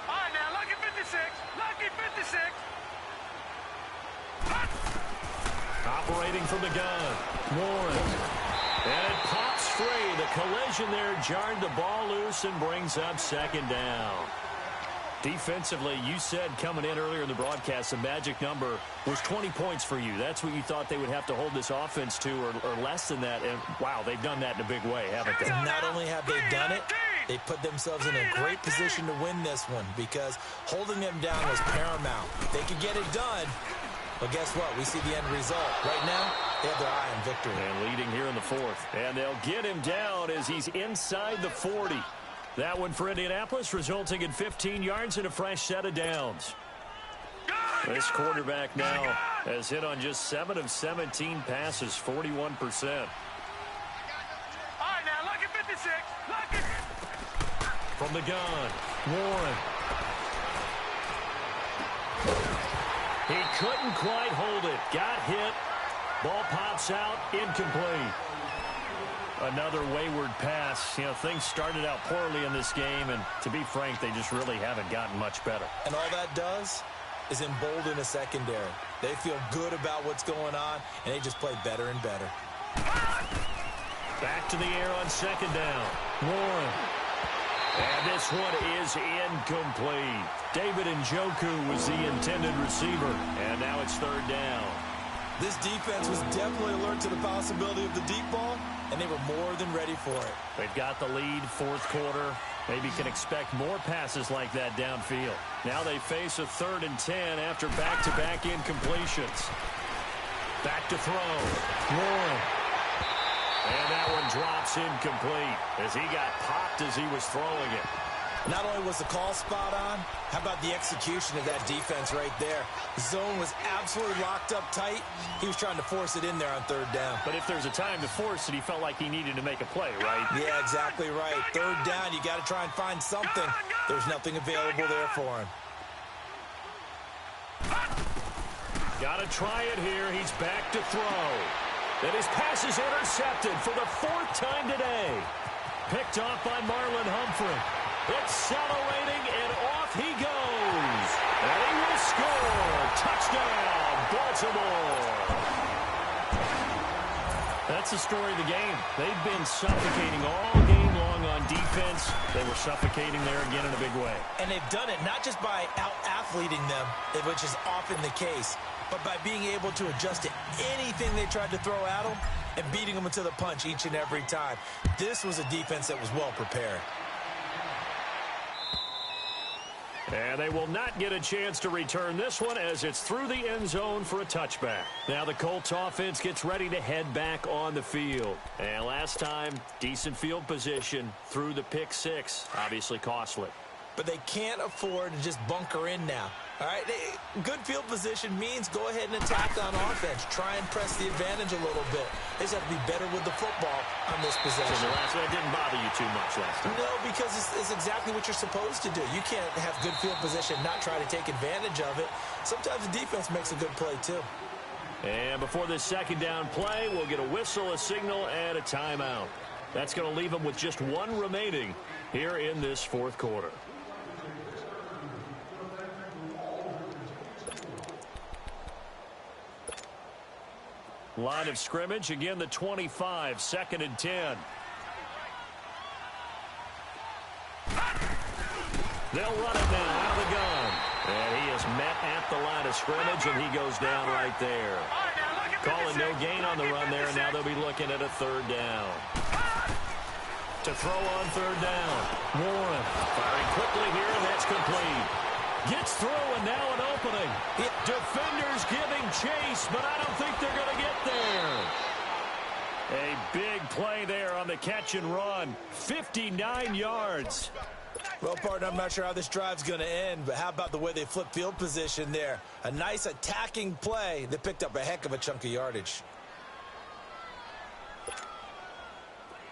All right, now, lucky 56. Lucky 56. Operating from the gun. Warren. And it pops free. The collision there jarred the ball loose and brings up 2nd down. Defensively, you said coming in earlier in the broadcast, the magic number was 20 points for you. That's what you thought they would have to hold this offense to, or less than that. And, wow, they've done that in a big way, haven't they? Not only have they done it, they put themselves in a great position to win this one because holding them down was paramount. They could get it done, but guess what? We see the end result. Right now, they have their eye on victory. And leading here in the 4th. And they'll get him down as he's inside the 40. That one for Indianapolis, resulting in 15 yards and a fresh set of downs. This quarterback now has hit on just 7 of 17 passes, 41%. All right, now, lucky 56. Lucky. From the gun, Warren. He couldn't quite hold it. Got hit. Ball pops out, incomplete. Another wayward pass. You know, things started out poorly in this game, and to be frank, they just really haven't gotten much better. And all that does is embolden a secondary. They feel good about what's going on, and they just play better and better. Back to the air on 2nd down. Warren. And this one is incomplete. David Njoku was the intended receiver, and now it's 3rd down. This defense was definitely alert to the possibility of the deep ball, and they were more than ready for it. They've got the lead, 4th quarter. Maybe can expect more passes like that downfield. Now they face a 3rd and 10 after back-to-back incompletions. Back to throw. Warren. And that one drops incomplete as he got popped as he was throwing it. Not only was the call spot on, how about the execution of that defense right there? The zone was absolutely locked up tight. He was trying to force it in there on 3rd down. But if there's a time to force it, he felt like he needed to make a play, right? Yeah, exactly right. 3rd down, you got to try and find something. There's nothing available there for him. Got to try it here. He's back to throw. And his pass is intercepted for the 4th time today. Picked off by Marlon Humphrey. Accelerating, and off he goes. And he will score. Touchdown, Baltimore. That's the story of the game. They've been suffocating all game long on defense. They were suffocating there again in a big way. And they've done it not just by out-athleting them, which is often the case, but by being able to adjust to anything they tried to throw at them and beating them into the punch each and every time. This was a defense that was well prepared. And they will not get a chance to return this one as it's through the end zone for a touchback. Now the Colts offense gets ready to head back on the field. And last time, decent field position through the pick 6. Obviously costly. But they can't afford to just bunker in now. All right, good field position means go ahead and attack on offense. Try and press the advantage a little bit. They just have to be better with the football on this possession. So that didn't bother you too much last time? No, because it's exactly what you're supposed to do. You can't have good field position, not try to take advantage of it. Sometimes the defense makes a good play, too. And before this second down play, we'll get a whistle, a signal, and a timeout. That's going to leave them with just one remaining here in this fourth quarter. Line of scrimmage, again the 25, 2nd and 10. They'll run it now out of the gun. And he is met at the line of scrimmage, and he goes down right there. Calling no gain on the run there, and now they'll be looking at a 3rd down. To throw on 3rd down. Warren firing quickly here, and that's complete. Gets through, and now an opening. Defenders giving chase, but I don't think they're going to get there. A big play there on the catch and run. 59 yards. Well, partner, I'm not sure how this drive's going to end, but how about the way they flip field position there? A nice attacking play. They picked up a heck of a chunk of yardage.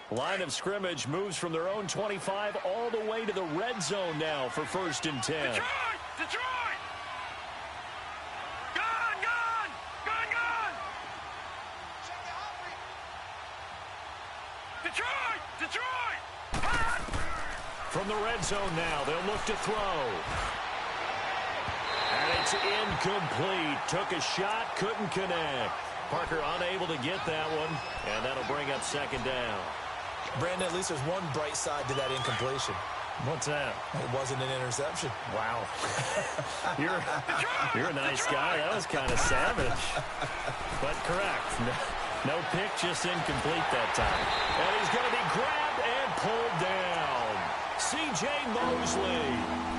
Line of scrimmage moves from their own 25 all the way to the red zone now for 1st and 10. Detroit! Detroit! Gone! Gone! Gone! Gone! Detroit! Detroit! From the red zone now, they'll look to throw. And it's incomplete. Took a shot, couldn't connect. Parker unable to get that one, and that'll bring up 2nd down. Brandon, at least there's one bright side to that incompletion. What's that? It wasn't an interception. Wow. You're a nice guy. That was kind of savage. But correct. No pick, just incomplete that time. And he's going to be grabbed and pulled down. C.J. Mosley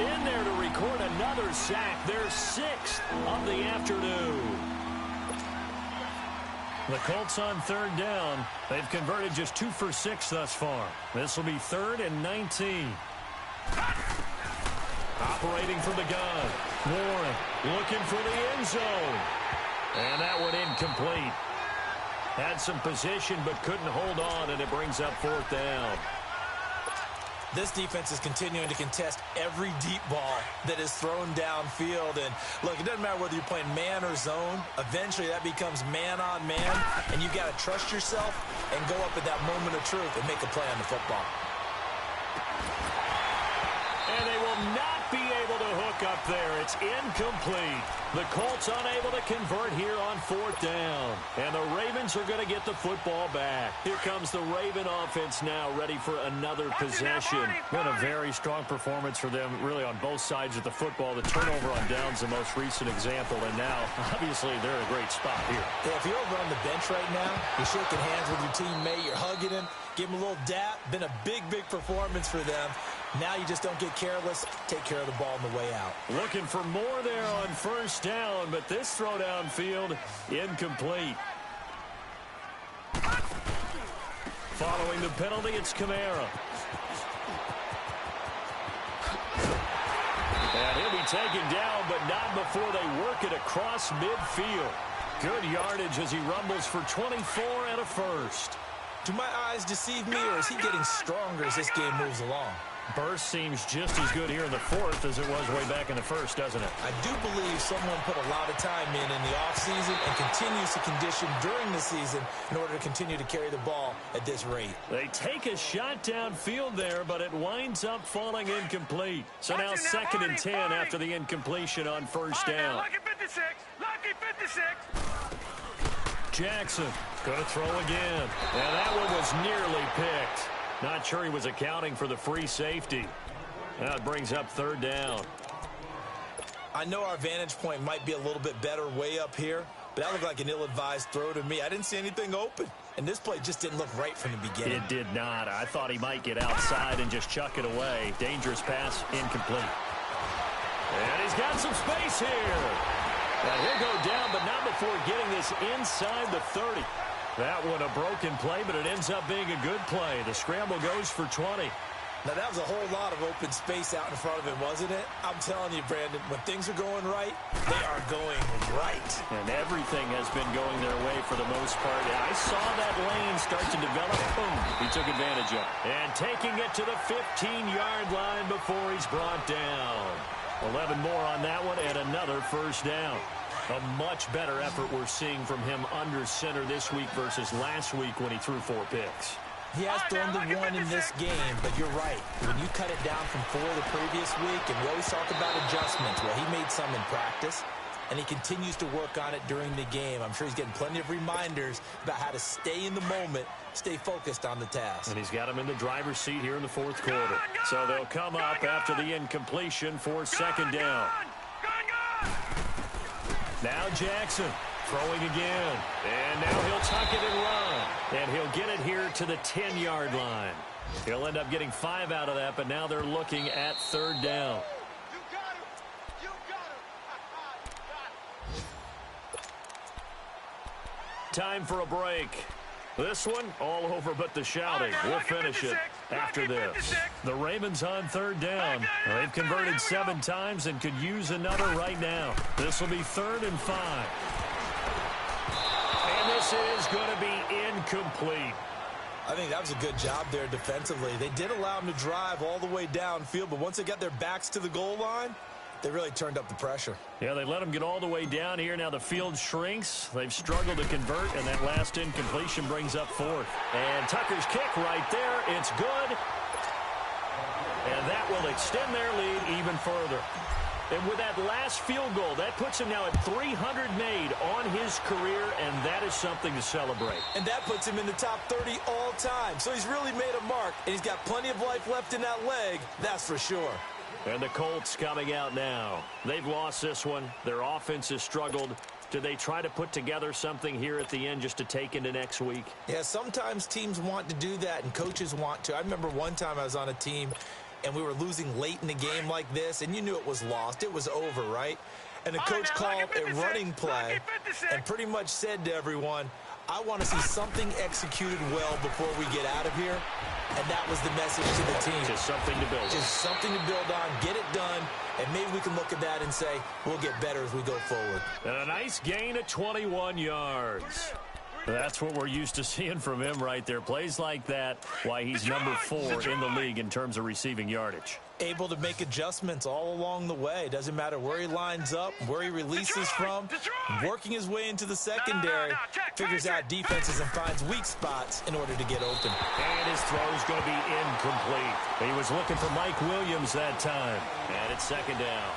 in there to record another sack. Their 6th of the afternoon. The Colts on 3rd down. They've converted just 2 for 6 thus far. This will be 3rd and 19. Operating from the gun. Warren looking for the end zone. And that one incomplete. Had some position but couldn't hold on, and it brings up 4th down. This defense is continuing to contest every deep ball that is thrown downfield. And, look, it doesn't matter whether you're playing man or zone. Eventually, that becomes man-on-man, and you've got to trust yourself and go up at that moment of truth and make a play on the football. And they will not be able to hook up there. It's incomplete. The Colts unable to convert here on 4th down. And the Ravens are going to get the football back. Here comes the Raven offense now, ready for another possession. Been a very strong performance for them, really, on both sides of the football. The turnover on downs, the most recent example. And now, obviously, they're in a great spot here. Yeah, if you're over on the bench right now, you're shaking hands with your teammate, you're hugging him, give him a little dap. Been a big, big performance for them. Now you just don't get careless. Take care of the ball on the way out. Looking for more there on 1st down, but this throw downfield, incomplete. Following the penalty, it's Kamara. And he'll be taken down, but not before they work it across midfield. Good yardage as he rumbles for 24 and a 1st. Do my eyes deceive me, or is he getting stronger as this game moves along? Burst seems just as good here in the 4th as it was way back in the 1st, doesn't it? I do believe someone put a lot of time in the offseason and continues to condition during the season in order to continue to carry the ball at this rate. They take a shot downfield there, but it winds up falling incomplete. So now 2nd and 10 after the incompletion on 1st down. Lucky 56. Lucky 56. Jackson going to throw again. And that one was nearly picked. Not sure he was accounting for the free safety. Now it brings up 3rd down. I know our vantage point might be a little bit better way up here, but that looked like an ill-advised throw to me. I didn't see anything open, and this play just didn't look right from the beginning. It did not. I thought he might get outside and just chuck it away. Dangerous pass, incomplete. And he's got some space here. Now he'll go down, but not before getting this inside the 30. That one a broken play, but it ends up being a good play. The scramble goes for 20. Now, that was a whole lot of open space out in front of him, wasn't it? I'm telling you, Brandon, when things are going right, they are going right. And everything has been going their way for the most part. I saw that lane start to develop. Boom, he took advantage of it. And taking it to the 15-yard line before he's brought down. 11 more on that one and another 1st down. A much better effort we're seeing from him under center this week versus last week when he threw 4 picks. He has thrown the one in this game, but you're right. When you cut it down from 4 the previous week, and we always talk about adjustments, well, he made some in practice, and he continues to work on it during the game. I'm sure he's getting plenty of reminders about how to stay in the moment, stay focused on the task. And he's got him in the driver's seat here in the 4th quarter. So they'll come up after the incompletion for 2nd down. Now Jackson throwing again. And now he'll tuck it and run. And he'll get it here to the 10-yard line. He'll end up getting 5 out of that, but now they're looking at 3rd down. Time for a break. This one, all over but the shouting. We'll finish it after this. The Ravens on 3rd down. They've converted 7 times and could use another right now. This will be 3rd and 5. And this is going to be incomplete. I think that was a good job there defensively. They did allow them to drive all the way downfield, but once they got their backs to the goal line, they really turned up the pressure. Yeah, they let them get all the way down here. Now the field shrinks. They've struggled to convert, and that last incompletion brings up 4th. And Tucker's kick right there. It's good. And that will extend their lead even further. And with that last field goal, that puts him now at 300 made on his career, and that is something to celebrate. And that puts him in the top 30 all time. So he's really made a mark, and he's got plenty of life left in that leg, that's for sure. And the Colts coming out now. They've lost this one. Their offense has struggled. Do they try to put together something here at the end just to take into next week? Yeah, sometimes teams want to do that, and coaches want to. I remember one time I was on a team, and we were losing late in the game like this, and you knew it was lost. It was over, right? And the coach called a running play and pretty much said to everyone, I want to see something executed well before we get out of here. And that was the message to the team. Just something to build on. Just something to build on, get it done, and maybe we can look at that and say, we'll get better as we go forward. And a nice gain of 21 yards. That's what we're used to seeing from him right there. Plays like that, why he's number 4 in the league in terms of receiving yardage. Able to make adjustments all along the way. Doesn't matter where he lines up, where he releases from. Working his way into the secondary. Figures out defenses and finds weak spots in order to get open. And his throw is going to be incomplete. He was looking for Mike Williams that time. And it's 2nd down.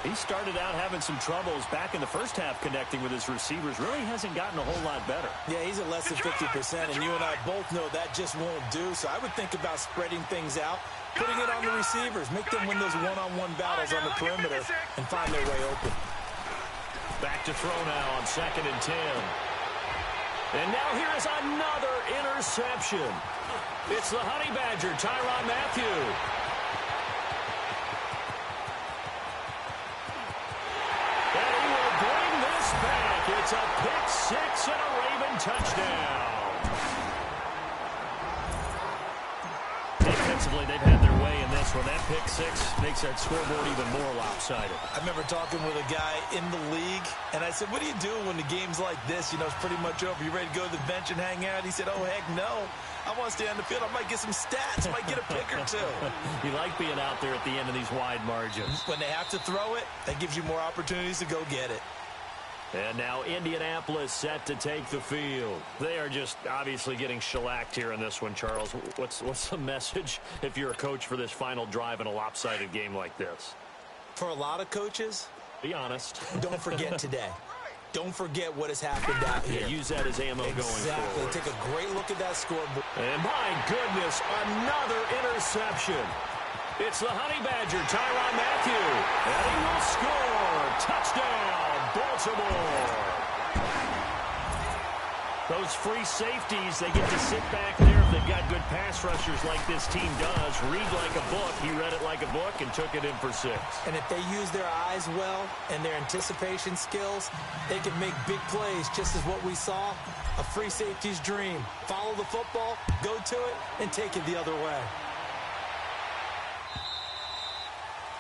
He started out having some troubles back in the first half connecting with his receivers. Really hasn't gotten a whole lot better. Yeah, he's at less than 50%, and you and I both know that just won't do. So I would think about spreading things out, putting it on the receivers, make them win those one-on-one battles on the perimeter and find their way open. Back to throw now on 2nd and 10. And now here is another interception. It's the Honey Badger, Tyrann Mathieu. It's a pick 6 and a Raven touchdown. Defensively, they've had their way in this one. That pick 6 makes that scoreboard even more lopsided. I remember talking with a guy in the league, and I said, what do you do when the game's like this? You know, it's pretty much over. You ready to go to the bench and hang out? He said, oh, heck no. I want to stay on the field. I might get some stats. Might get a pick or 2. You like being out there at the end of these wide margins. When they have to throw it, that gives you more opportunities to go get it. And now Indianapolis set to take the field. They are just obviously getting shellacked here in this one, Charles. What's the message if you're a coach for this final drive in a lopsided game like this? For a lot of coaches, be honest. Don't forget today. Don't forget what has happened out here. Yeah, use that as ammo going forward. Take a great look at that scoreboard. And my goodness, another interception. It's the Honey Badger, Tyrann Mathieu. And he will score. Touchdown, Baltimore. Those free safeties, they get to sit back there if they've got good pass rushers like this team does. Read like a book. He read it like a book and took it in for 6. And if they use their eyes well and their anticipation skills, they can make big plays, just as what we saw. A free safety's dream. Follow the football, go to it, and take it the other way.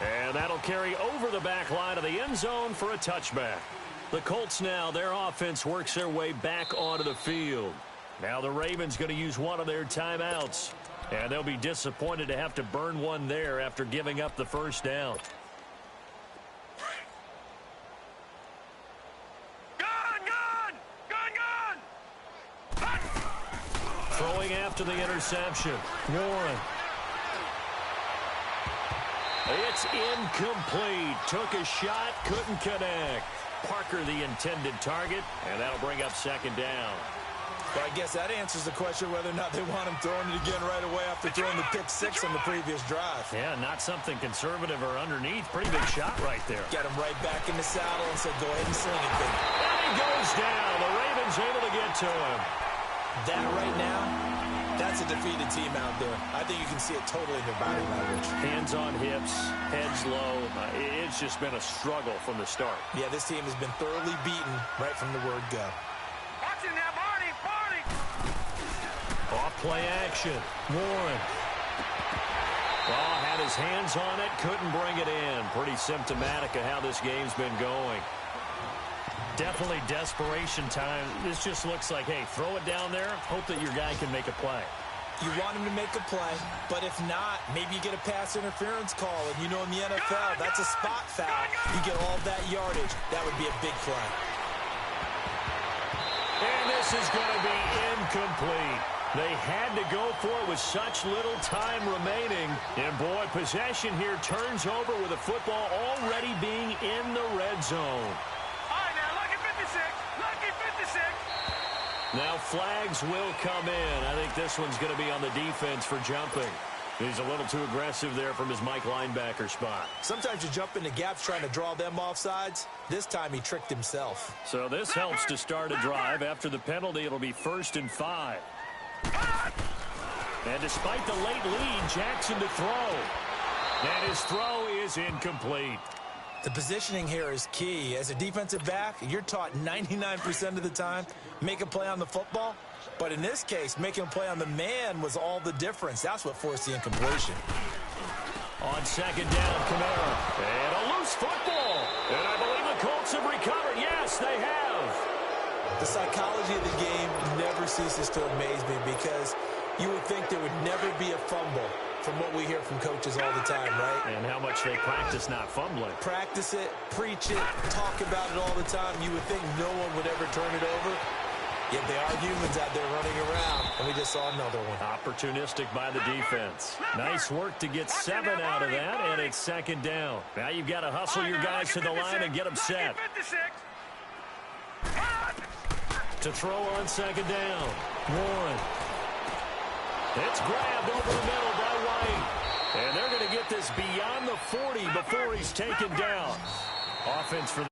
And that'll carry over the back line of the end zone for a touchback. The Colts now, their offense works their way back onto the field. Now the Ravens going to use one of their timeouts. And they'll be disappointed to have to burn one there after giving up the first down. after the interception. Warren. It's incomplete. Took a shot, couldn't connect. Parker the intended target, and that'll bring up second down. Well, I guess that answers the question whether or not they want him throwing it again right away after throwing the pick six on the previous drive. Yeah, not something conservative or underneath. Pretty big shot right there. Got him right back in the saddle and said, go ahead and sling it, baby. And he goes down. The Ravens able to get to him. That right now, that's a defeated team out there. I think you can see it totally in their body language. Hands on hips, heads low. It's just been a struggle from the start. Yeah, this team has been thoroughly beaten right from the word go. Watching now, Barney. Off play action. Warren. Had his hands on it, couldn't bring it in. Pretty symptomatic of how this game's been going. Definitely desperation time. This just looks like, hey, throw it down there, hope that your guy can make a play. You want him to make a play, but if not, maybe you get a pass interference call. And you know in the NFL, that's a spot foul. You get all that yardage. That would be a big play. And this is going to be incomplete. They had to go for it with such little time remaining. And, boy, possession here turns over with the football already being in the red zone. All right, now, lucky 56. Lucky 56. Now flags will come in. I think this one's going to be on the defense for jumping. He's a little too aggressive there from his Mike linebacker spot. Sometimes you jump into gaps trying to draw them offsides. This time he tricked himself. So this helps to start a drive. After the penalty, it'll be 1st and 5. And despite the late lead, Jackson to throw. And his throw is incomplete. The positioning here is key. As a defensive back, you're taught 99% of the time, make a play on the football. But in this case, making a play on the man was all the difference. That's what forced the incompletion. On second down, Kamara. And a loose football. And I believe the Colts have recovered. Yes, they have. The psychology of the game never ceases to amaze me because you would think there would never be a fumble from what we hear from coaches all the time, right? And how much they practice not fumbling. Practice it, preach it, talk about it all the time. You would think no one would ever turn it over. Yet they are humans out there running around, and we just saw another one. Opportunistic by the defense. Nice work to get 7 out of that, and it's second down. Now you've got to hustle your guys to the line and get them set. To throw on second down. Warren. It's grabbed over the middle by White. And they're going to get this beyond the 40 before he's taken down. Offense for